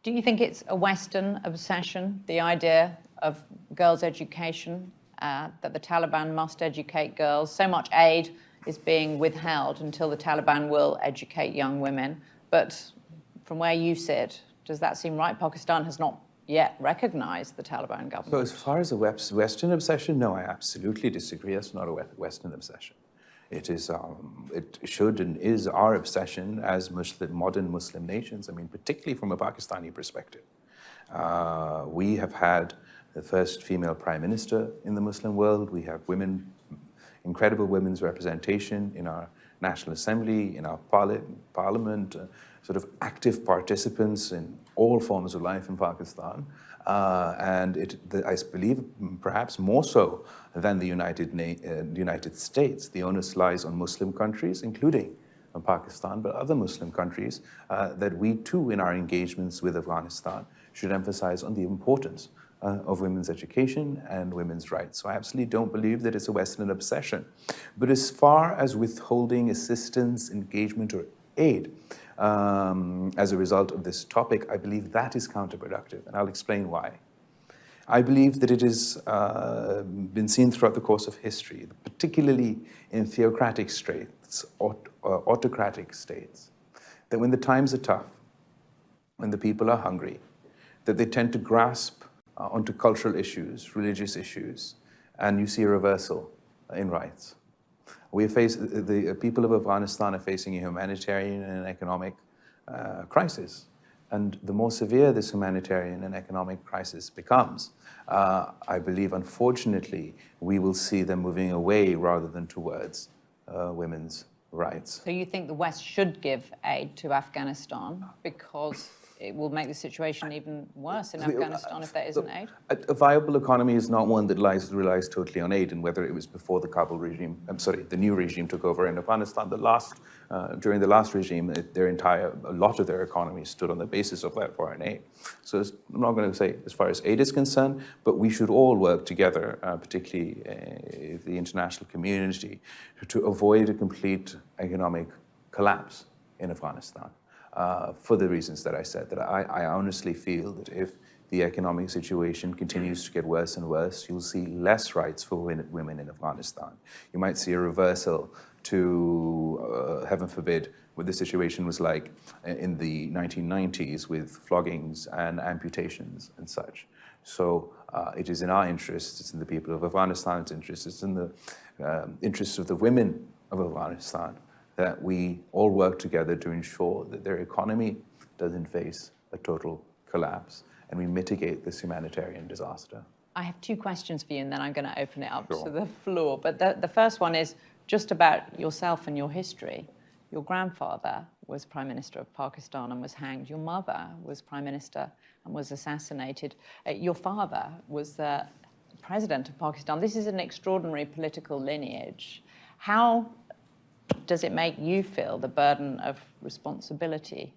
Do you think it's a Western obsession, the idea of girls' education, that the Taliban must educate girls? So much aid is being withheld until the Taliban will educate young women. But from where you sit, does that seem right? Pakistan has not yet recognized the Taliban government. So as far as a Western obsession, no, I absolutely disagree. It's not a Western obsession. It is, it should and is our obsession as modern Muslim nations. I mean, particularly from a Pakistani perspective. We have had the first female prime minister in the Muslim world. We have incredible women's representation in our National Assembly, in our parliament, sort of active participants in all forms of life in Pakistan. And I believe perhaps more so than the United States. The onus lies on Muslim countries, including Pakistan, but other Muslim countries, that we too, in our engagements with Afghanistan, should emphasize on the importance of women's education and women's rights. So I absolutely don't believe that it's a Western obsession. But as far as withholding assistance, engagement, or aid, as a result of this topic, I believe that is counterproductive, and I'll explain why. I believe that it has been seen throughout the course of history, particularly in theocratic states, autocratic states, that when the times are tough, when the people are hungry, that they tend to grasp onto cultural issues, religious issues, and you see a reversal in rights. The people of Afghanistan are facing a humanitarian and economic crisis. And the more severe this humanitarian and economic crisis becomes, I believe, unfortunately, we will see them moving away rather than towards women's rights. So you think the West should give aid to Afghanistan because it will make the situation even worse in Afghanistan if there isn't aid? A viable economy is not one that relies totally on aid, and whether it was before the Kabul regime, the new regime took over in Afghanistan, during the last regime, a lot of their economy stood on the basis of that foreign aid. So I'm not going to say as far as aid is concerned, but we should all work together, particularly the international community, to avoid a complete economic collapse in Afghanistan. For the reasons that I said, that I honestly feel that if the economic situation continues to get worse and worse, you'll see less rights for women in Afghanistan. You might see a reversal to, heaven forbid, what the situation was like in the 1990s with floggings and amputations and such. So it is in our interest, it's in the people of Afghanistan's interest, it's in the interests of the women of Afghanistan that we all work together to ensure that their economy doesn't face a total collapse and we mitigate this humanitarian disaster. I have two questions for you, and then I'm going to open it up to the floor. But the first one is just about yourself and your history. Your grandfather was Prime Minister of Pakistan and was hanged. Your mother was Prime Minister and was assassinated. Your father was the President of Pakistan. This is an extraordinary political lineage. How does it make you feel the burden of responsibility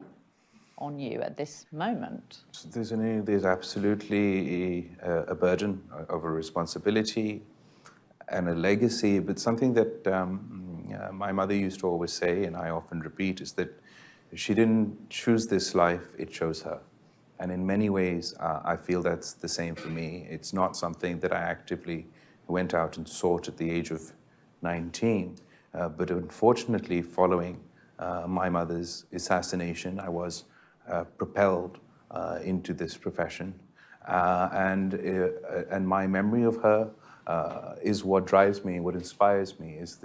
on you at this moment? There's absolutely a burden of a responsibility and a legacy, but something that my mother used to always say, and I often repeat, is that she didn't choose this life, it chose her. And in many ways, I feel that's the same for me. It's not something that I actively went out and sought at the age of 19. But unfortunately, following my mother's assassination, I was propelled into this profession. And my memory of her is what drives me, what inspires me, is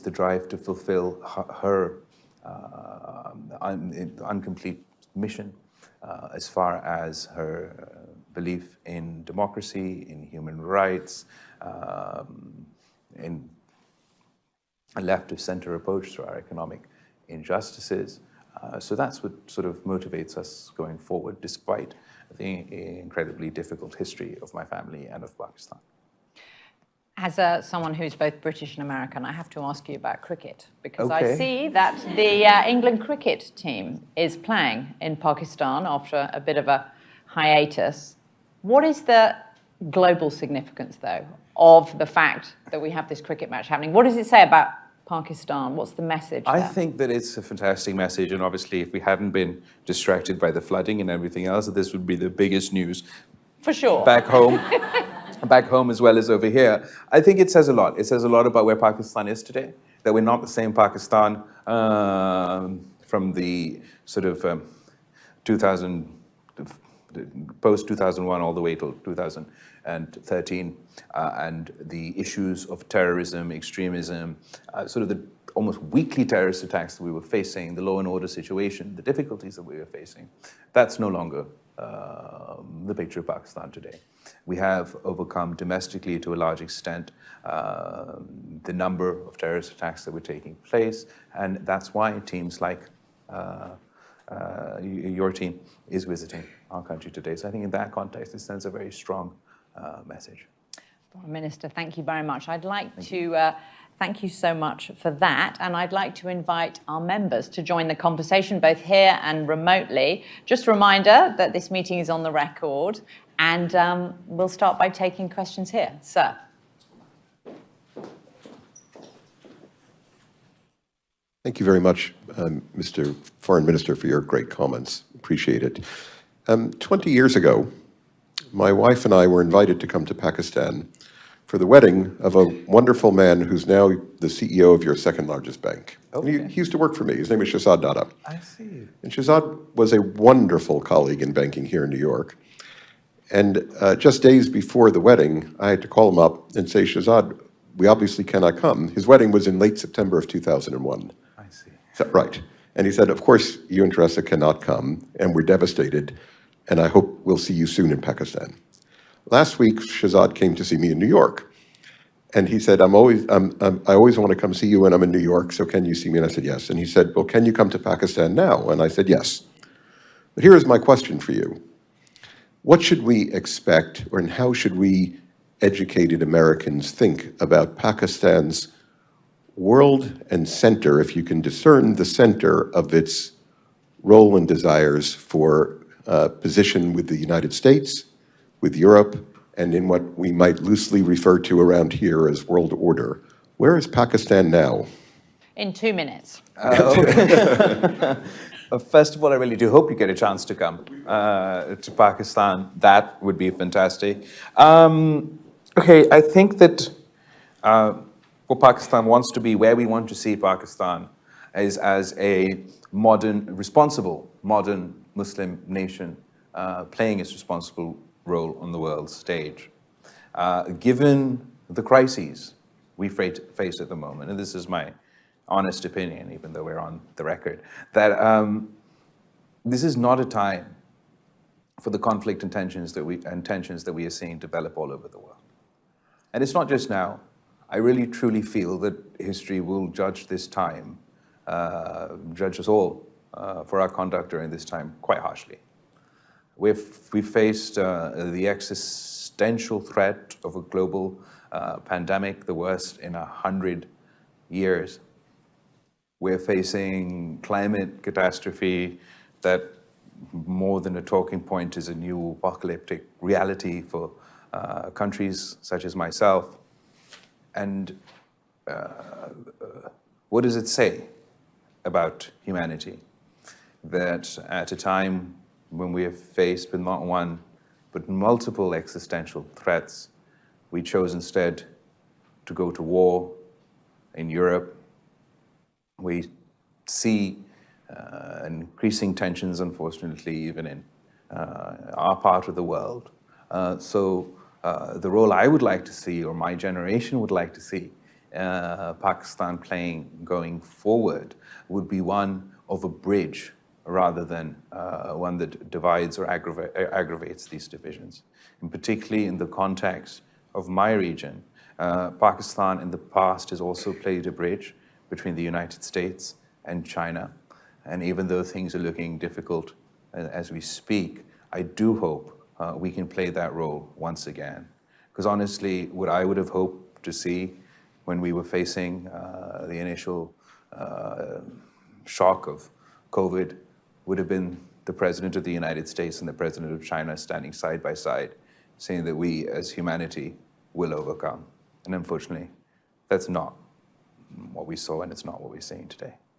the drive to fulfill her incomplete mission as far as her belief in democracy, in human rights, in a left-of-center approach to our economic injustices. So that's what sort of motivates us going forward, despite the incredibly difficult history of my family and of Pakistan. As someone who's both British and American, I have to ask you about cricket, because I see that the England cricket team is playing in Pakistan after a bit of a hiatus. What is the global significance, though, of the fact that we have this cricket match happening? What does it say about Pakistan? What's the message I there? think that it's a fantastic message, and obviously if we hadn't been distracted by the flooding and everything else, this would be the biggest news For sure. back home as well as over here. I think it says a lot. It says a lot about where Pakistan is today, that we're not the same Pakistan from the sort of 2000, post-2001 all the way till 2013, and the issues of terrorism, extremism, sort of the almost weekly terrorist attacks that we were facing, the law and order situation, the difficulties that we were facing. That's no longer the picture of Pakistan today. We have overcome domestically to a large extent the number of terrorist attacks that were taking place, and that's why teams like your team is visiting our country today. So I think in that context, it sends a very strong message. Foreign Minister, thank you very much. I'd like to thank you so much for that, and I'd like to invite our members to join the conversation, both here and remotely. Just a reminder that this meeting is on the record, and we'll start by taking questions here. Sir. Thank you very much, Mr. Foreign Minister, for your great comments. Appreciate it. 20 years ago, my wife and I were invited to come to Pakistan for the wedding of a wonderful man who's now the CEO of your second largest bank. Okay. He used to work for me. His name is Shahzad Dada. I see. And Shahzad was a wonderful colleague in banking here in New York. And just days before the wedding, I had to call him up and say, Shahzad, we obviously cannot come. His wedding was in late September of 2001. I see. Right. And he said, of course, you and Teresa cannot come, and we're devastated, and I hope we'll see you soon in Pakistan. Last week, Shahzad came to see me in New York, and he said, I always want to come see you when I'm in New York, so can you see me? And I said, yes. And he said, well, can you come to Pakistan now? And I said, yes. But here is my question for you. What should we expect, or and how should we educated Americans think about Pakistan's world and center, if you can discern the center of its role and desires for position with the United States, with Europe, and in what we might loosely refer to around here as world order? Where is Pakistan now? In 2 minutes. First of all, I really do hope you get a chance to come to Pakistan. That would be fantastic. Okay, I think that what Pakistan wants to be, where we want to see Pakistan, is as a modern, responsible, modern Muslim nation playing its responsible role on the world stage. Given the crises we face at the moment, and this is my honest opinion, even though we're on the record, that this is not a time for the conflict and tensions that we are seeing develop all over the world. And it's not just now. I really truly feel that history will judge this time, judge us all for our conduct during this time quite harshly. We faced the existential threat of a global pandemic, the worst in 100 years. We're facing climate catastrophe that more than a talking point is a new apocalyptic reality for countries such as myself. And what does it say about humanity? That at a time when we are faced with not one, but multiple existential threats, we chose instead to go to war in Europe. We see increasing tensions, unfortunately, even in our part of the world. So the role I would like to see, or my generation would like to see, Pakistan playing going forward would be one of a bridge rather than one that divides or aggravates these divisions. And particularly in the context of my region, Pakistan in the past has also played a bridge between the United States and China. And even though things are looking difficult as we speak, I do hope we can play that role once again. Because honestly, what I would have hoped to see when we were facing the initial shock of COVID would have been the President of the United States and the President of China standing side by side, saying that we as humanity will overcome. And unfortunately, that's not what we saw, and it's not what we're seeing today.